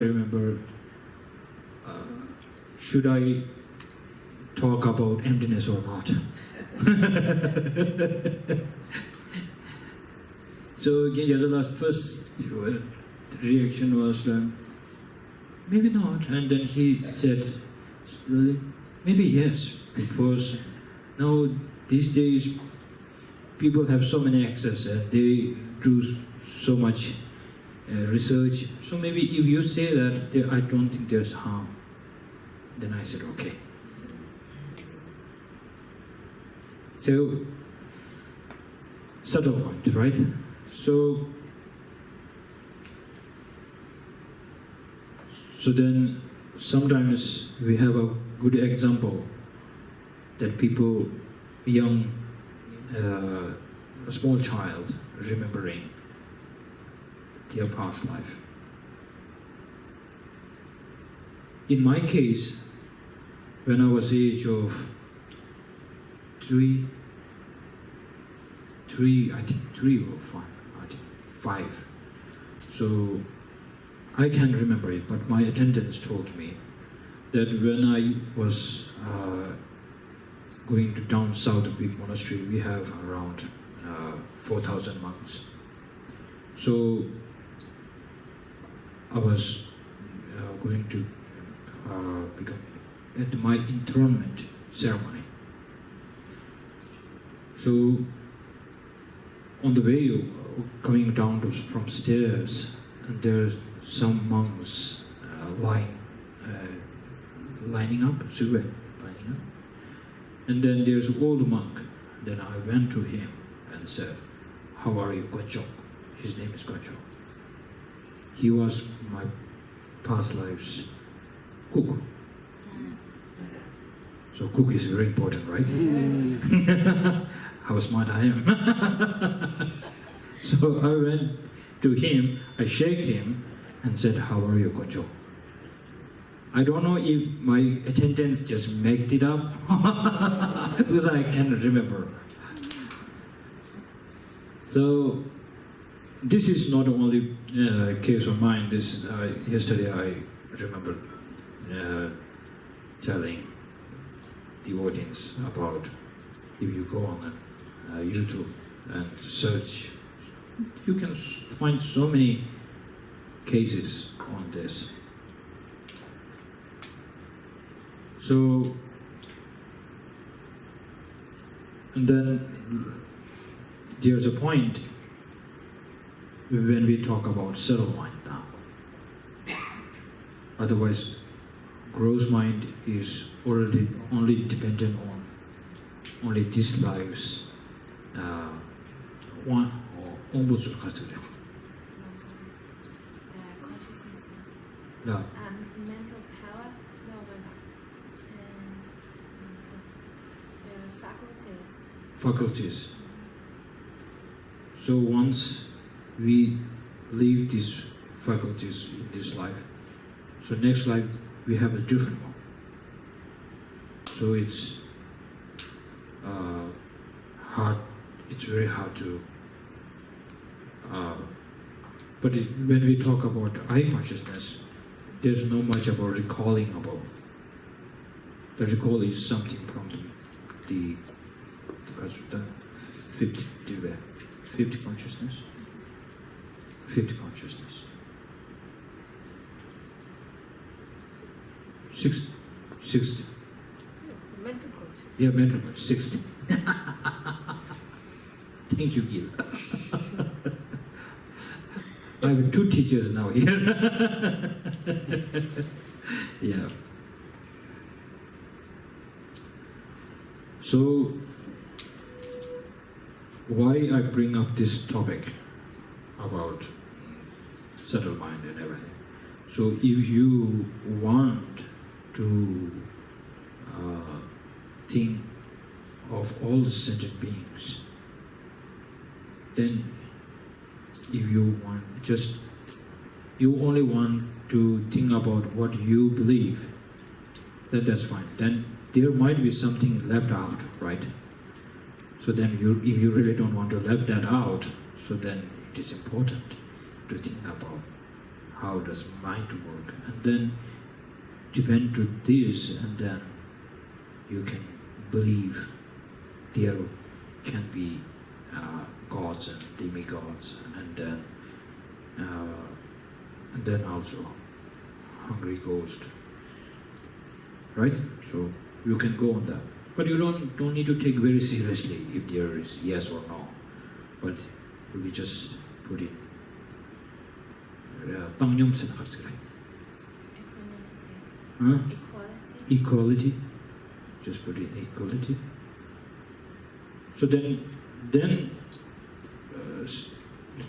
I remember, should I talk about emptiness or not? So again, the last first reaction was maybe not, and then he said maybe yes, because now these days people have so many access and they do so much research. So maybe if you say that, I don't think there's harm. Then I said, okay. So, subtle point, right? So then sometimes we have a good example that people, young, a small child remembering their past life. In my case, when I was age of three or five. So I can't remember it, but my attendants told me that when I was going to down south of big monastery, we have around 4,000 monks. So I was going to become at my enthronement ceremony. So on the way coming down from stairs, and there's some monks lining up, lining up. And then there's an old monk. Then I went to him and said, "How are you, Goncho?" His name is Goncho. He was my past life's cook. So cook is very important, right? How smart I am. So I went to him, I shook him and said, "How are you, Goncho?" I don't know if my attendants just made it up because I cannot remember. So this is not only case of mine. This yesterday I remember telling the audience about, if you go on YouTube and search, you can find so many cases on this. So, and then there's a point when we talk about subtle mind now. Otherwise, gross mind is already only dependent on only this life's one or almost consciousness. Yeah. Mental power, faculties. So once we leave these faculties in this life, so next life we have a different one. So it's hard. It's very hard to. But when we talk about eye consciousness, there's not much about recalling about. The recall is something from the 50 consciousness. 50 consciousness. 60. Mental consciousness. Yeah, mental consciousness. 60. Thank you, Gil. I have two teachers now here. Yeah. So, why I bring up this topic about subtle mind and everything. So if you want to think of all the sentient beings, then if you want you only want to think about what you believe, then that's fine. Then there might be something left out, right? So then if you really don't want to leave that out, so then it is important to think about how does mind work, and then depend to this, and then you can believe there can be gods and demigods, and then also hungry ghost, right? So you can go on that, but you don't need to take very seriously if there is yes or no, but we just put it Equanimity. huh? Equality. Equality, just put it equality. So then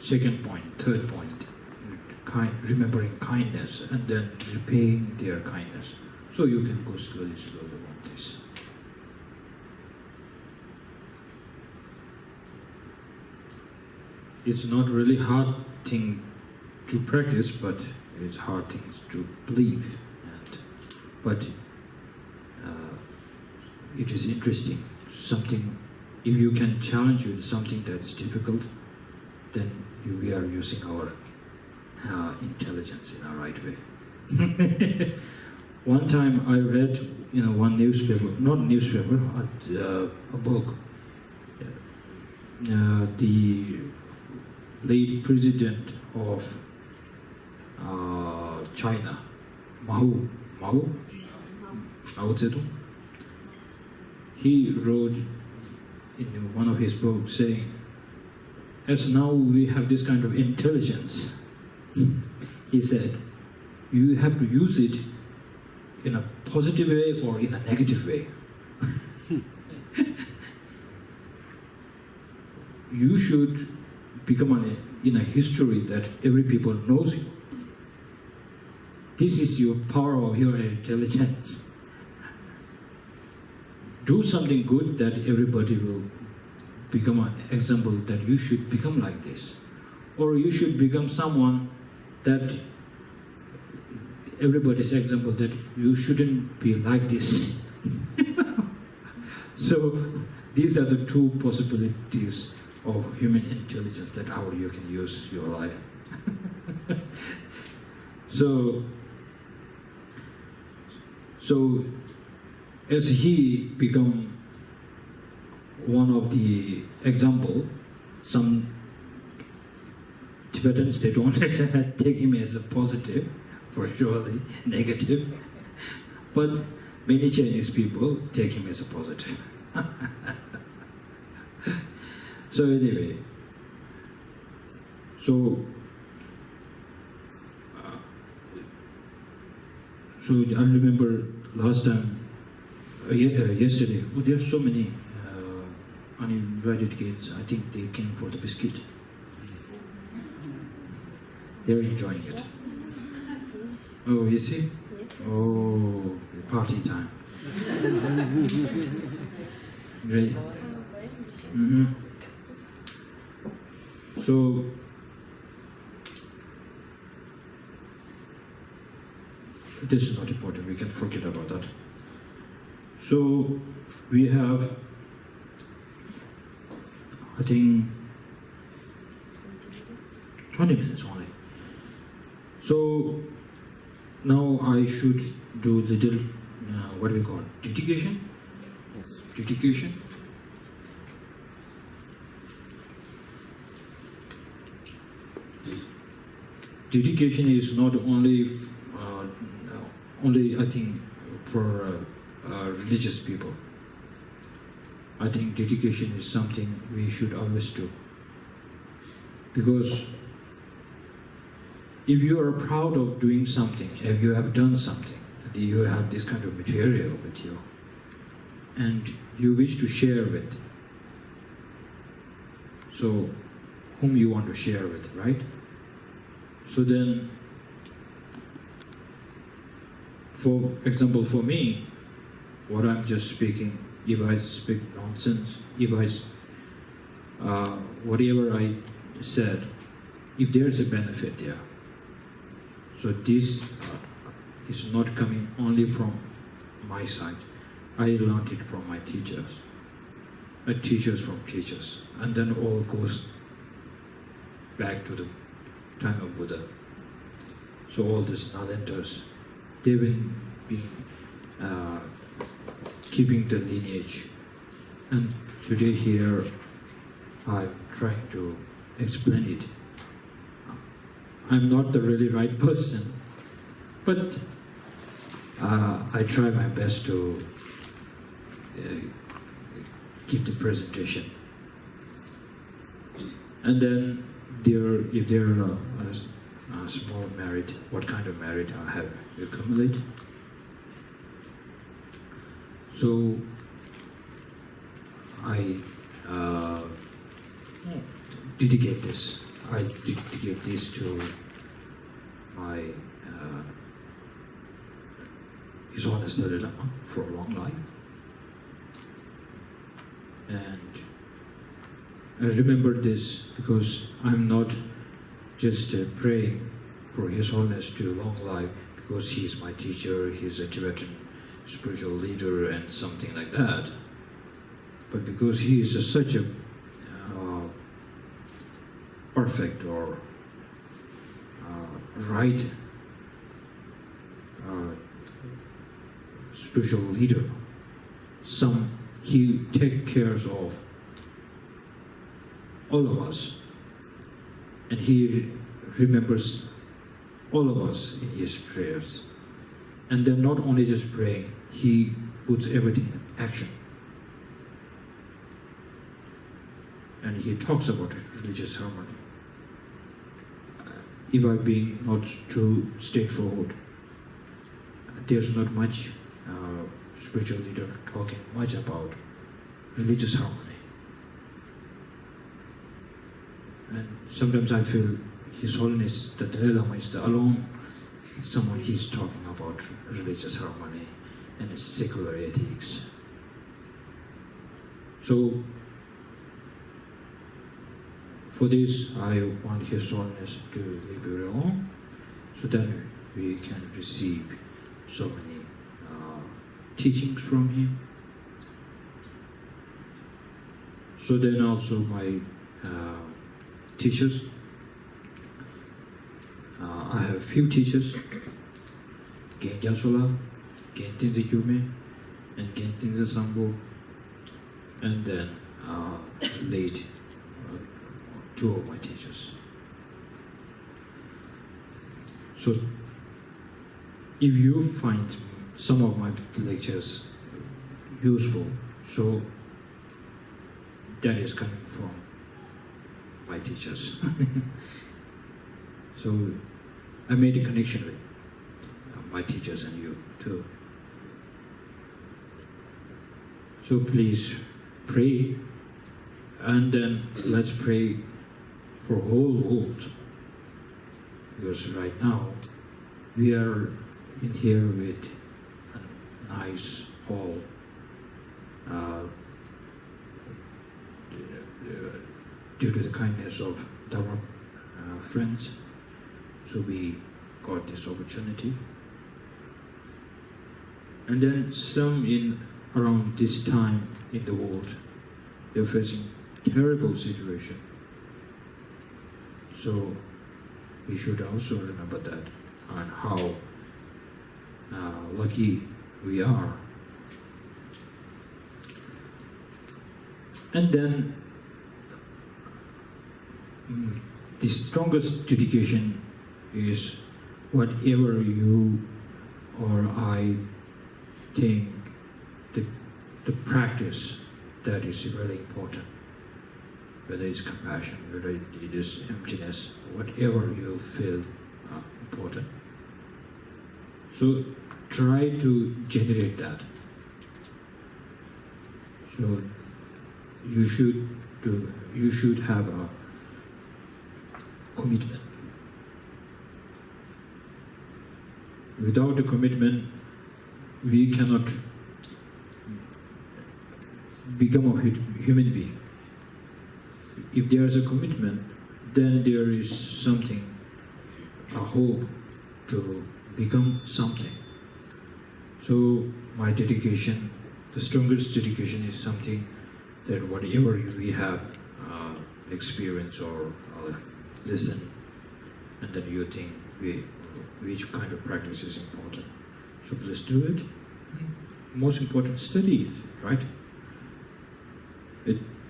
second point, third point, remembering kindness, and then repaying their kindness. So you can go slowly on this. It's not really hard thing to practice, but it's hard things to believe. But it is interesting. Something, if you can challenge with something that's difficult, then we are using our intelligence in a right way. One time I read one newspaper, not newspaper, a book. The late president of China, Mao Zedong, he wrote in one of his books saying, as now we have this kind of intelligence, he said, you have to use it in a positive way or in a negative way. You should become in a history that every people knows you. This is your power of your intelligence. Do something good that everybody will become an example that you should become like this. Or you should become someone that everybody's example that you shouldn't be like this. So these are the two possibilities of human intelligence, that how you can use your life. So as he become one of the example, some Tibetans, they don't take him as a positive, for surely negative, but many Chinese people take him as a positive. So anyway, so I remember last time, yesterday, there's so many uninvited kids. I think they came for the biscuit. They're enjoying it. Oh, you see? Yes. Oh, party time. Great. Mm-hmm. So, this is not important, we can forget about that. So, we have, I think, 20 minutes only. So, now I should do little, what do we call it? Dedication? Yes. Dedication? Dedication is not only I think for religious people. I think dedication is something we should always do, because if you are proud of doing something, if you have done something, you have this kind of material with you, and you wish to share with, so whom you want to share with, right? So then, for example, for me, what I'm just speaking, if I speak nonsense, if whatever I said, if there's a benefit there, so this is not coming only from my side. I learned it from my teachers, teachers from teachers, and then all goes back to the time of Buddha. So all these Nalandas, they've been keeping the lineage. And today here, I'm trying to explain it. I'm not the really right person, but I try my best to keep the presentation. And then if there are a small merit, what kind of merit I have accumulated. So I dedicate this. I dedicate this to my His Holiness Dalai Lama for a long life. And I remember this because I'm not just praying for His Holiness to long life because he's my teacher, he's a Tibetan spiritual leader and something like that, but because he is such a perfect or right spiritual leader. He takes care of all of us, and he remembers all of us in his prayers. And then not only just praying, he puts everything in action. And he talks about religious harmony. If I'm being not too straightforward, there's not much spiritual leader talking much about religious harmony. And sometimes I feel His Holiness, the Dalai Lama, is the alone someone he's talking about religious harmony and secular ethics. So for this, I want His Holiness to leave it alone so that we can receive so many teachings from him. So then also my teachers, I have few teachers, Gen Gyatsola, Gen Tsenzhab, and Gen Tsenzhab, and then late two of my teachers. So if you find some of my lectures useful, so that is coming from my teachers. So I made a connection with my teachers and you too. So please pray, and then let's pray for whole world, because right now we are in here with a nice hall, due to the kindness of Dharma friends. So we got this opportunity. And then some in around this time in the world, they're facing terrible situation. So we should also remember that and how lucky we are. And then the strongest dedication is whatever you or I think the practice that is really important, whether it's compassion, whether it is emptiness, whatever you feel important. So try to generate that. So you should have a commitment. Without a commitment, we cannot become a human being. If there is a commitment, then there is something, a hope to become something. So my dedication, the strongest dedication is something that whatever we have experience or listen, and then you think we which kind of practice is important. So please do it. Most important, study it, right?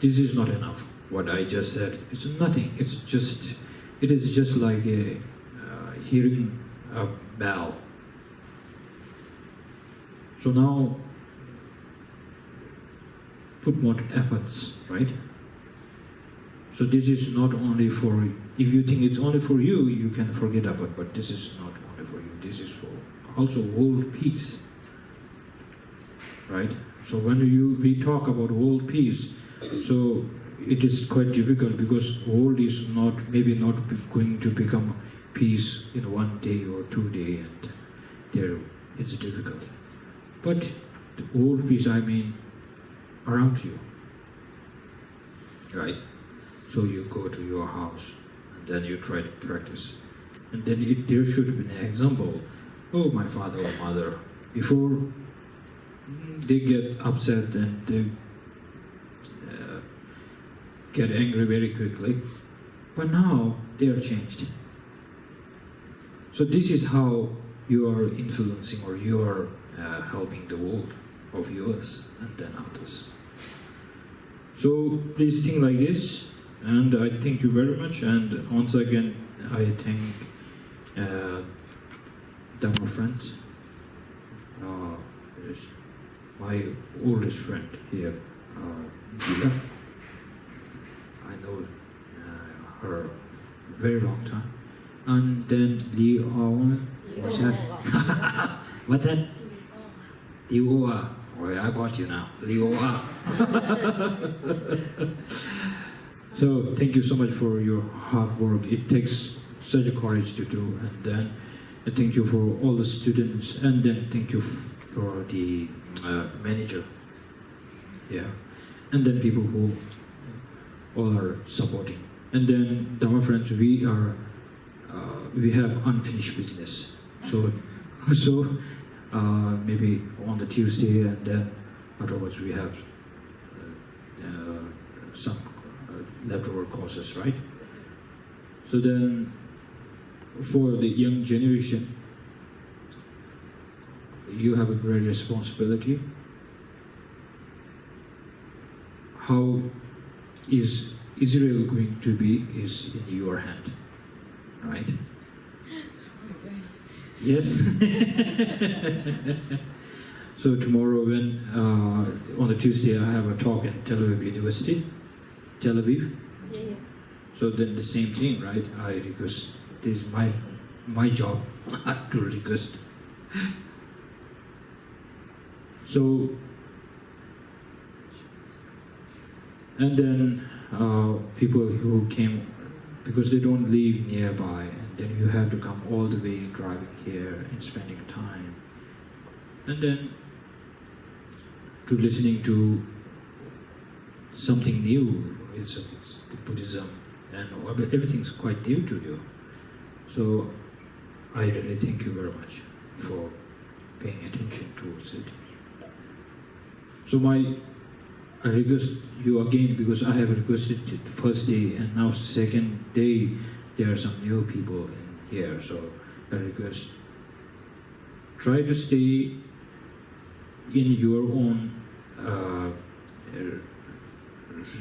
This is not enough. What I just said, it's nothing. It is just like hearing a bell. So now, put more efforts, right? So this is not only for, if you think it's only for you, you can forget about it, but this is not only for you, this is for also world peace, right? So when we talk about world peace, so it is quite difficult because world is maybe not going to become peace in 1 day or 2 days, and there it's difficult. But the world peace, I mean, around you, right? So you go to your house, and then you try to practice. And then there should be an example. Oh, my father or mother, before they get upset and they get angry very quickly, but now they are changed. So this is how you are influencing, or you are helping the world of yours and then others. So please think like this, and I thank you very much. And once again, I thank Dharma friends, my oldest friend here, Gita. I know her very long time. And then Li Aon, what's that? What's that? Li Oa. Oh, I got you now. Li Oa. So thank you so much for your hard work. It takes such courage to do. And then thank you for all the students. And then thank you for the manager. Yeah. And then people who all are supporting. And then Dharma friends, we have unfinished business. So maybe on the Tuesday, and then afterwards we have some leftover courses, right? So then for the young generation, you have a great responsibility. How is Israel going to be is in your hand, right? Yes. So tomorrow, when on the Tuesday, I have a talk at Tel Aviv University, Tel Aviv. Yeah. So then the same thing, right? I request. This is my job to request. So, and then people who came, because they don't live nearby, and then you have to come all the way driving here and spending time. And then to listening to something new, it's Buddhism, and everything's quite new to you. So I really thank you very much for paying attention towards it. So I request you again, because I have requested it the first day, and now second day there are some new people in here. So I request, try to stay in your own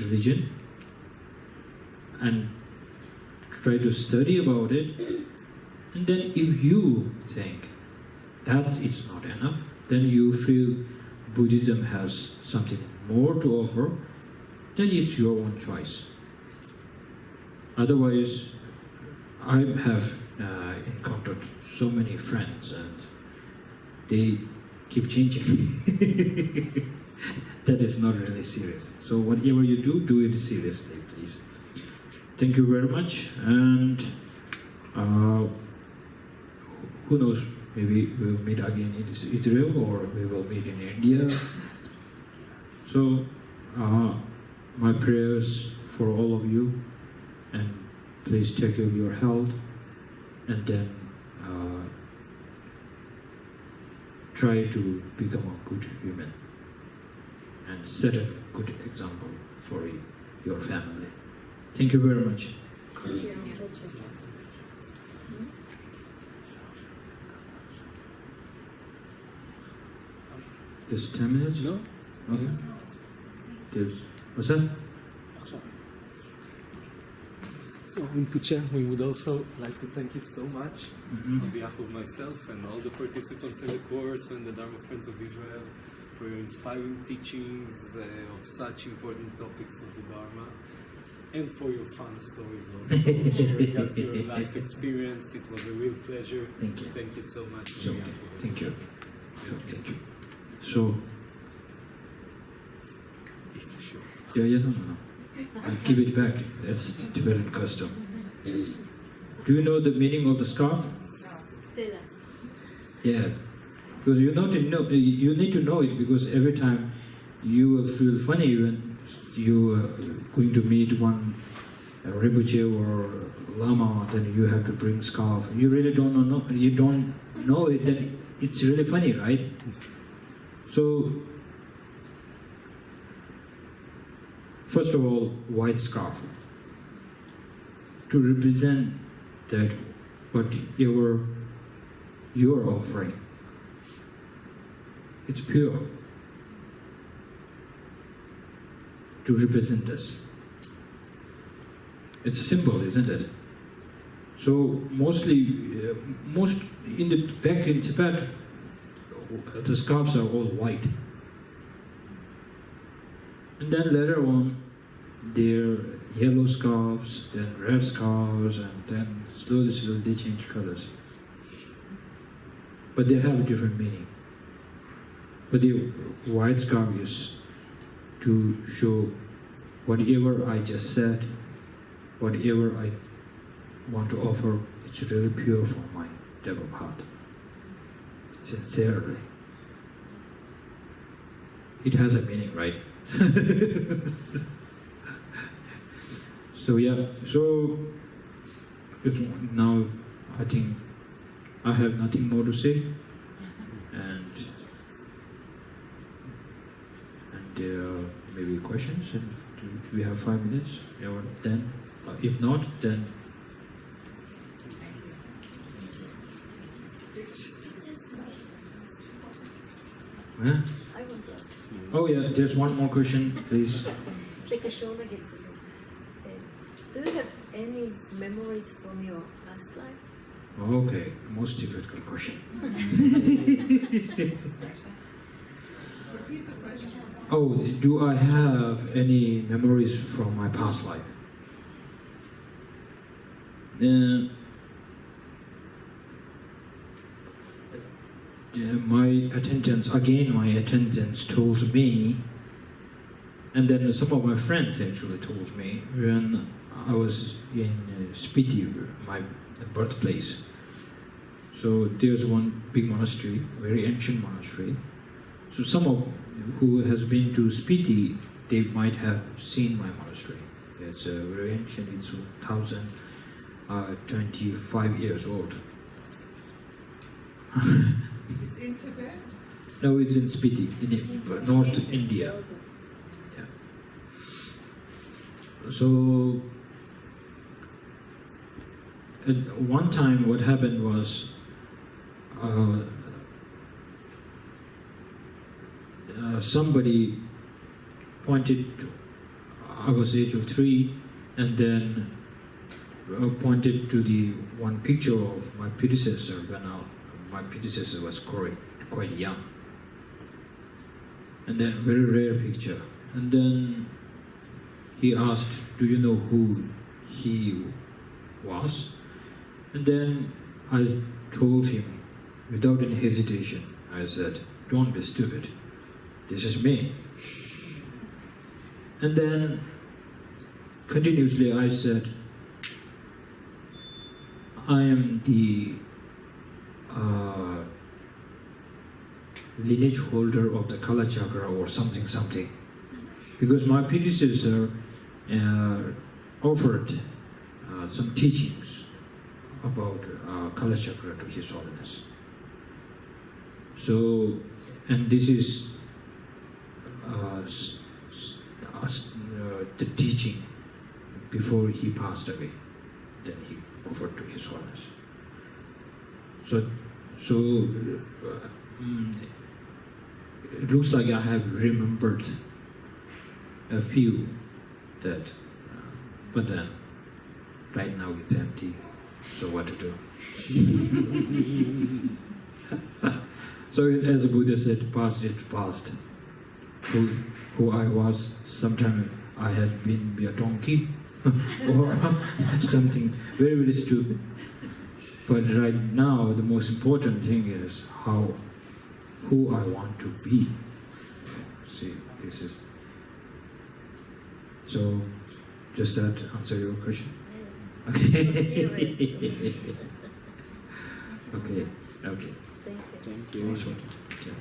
religion and try to study about it. And then if you think that it's not enough, then you feel Buddhism has something more to offer, then it's your own choice. Otherwise, I have encountered so many friends, and they keep changing. That is not really serious. So whatever you do, do it seriously, please. Thank you very much. And who knows, maybe we'll meet again in Israel, or we will meet in India. So my prayers for all of you, and please take care of your health, and then try to become a good human and set a good example for your family. Thank you very much. Thank you. Just 10 minutes? No? Okay. What's that? So, Rinpoche, we would also like to thank you so much Mm-hmm. on behalf of myself and all the participants in the course and the Dharma Friends of Israel for your inspiring teachings of such important topics of the Dharma and for your fun stories also sharing us your life experience. It was a real pleasure. Thank you. Thank you so much. So, on behalf of thank you. everyone. Thank you. So, It's a show. yeah, no. I'll give it back. That's Tibetan custom. Do you know the meaning of the scarf? Tell us. Yeah. Because you need to know it, because every time you will feel funny when you are going to meet one Rinpoche or Lama, then you have to bring scarf. You really don't know it, then it's really funny, right? So, first of all, white scarf. To represent that whatever you're offering, it's pure. To represent this. It's a symbol, isn't it? So most in the back in Tibet, the scarves are all white. And then later on, they're yellow scarves, then red scarves, and then slowly they change colors. But they have a different meaning. But the white scarf is to show whatever I just said, whatever I want to offer, it's really pure from my depth of heart. Sincerely. It has a meaning, right? So now I think I have nothing more to say, and maybe questions, and do we have 5 minutes? Yeah, then, if not, then. Huh? I want to ask. Oh yeah, there's one more question, please. Take a shoulder again. Do you have any memories from your past life? Okay, most difficult question. Oh, do I have any memories from my past life? My attendants told me, and then some of my friends actually told me, when I was in Spiti, my birthplace. So there's one big monastery, very ancient monastery. So some of who has been to Spiti, they might have seen my monastery. It's very ancient, it's 1,025 years old. It's in Tibet? No, it's in Spiti, in North India. Yeah. So, at one time what happened was, somebody pointed to, I was age of 3, and then pointed to the one picture of my predecessor when my predecessor was quite young. And then very rare picture. And then he asked, do you know who he was? And then I told him, without any hesitation, I said, don't be stupid. This is me. And then continuously I said, I am the lineage holder of the Kala Chakra or something. Because my predecessor offered some teachings about Kala Chakra to His Holiness. So, and this is the teaching before he passed away. Then he offered to His Holiness. it looks like I have remembered a few that, but then right now it's empty. So what to do? So as the Buddha said, past is past. Who I was, sometime I had been a donkey or something very, very stupid. But right now, the most important thing is who I want to be. See, this is. So, does that answer your question? Okay. Okay. Okay. Thank you. Thank you. Awesome. Okay.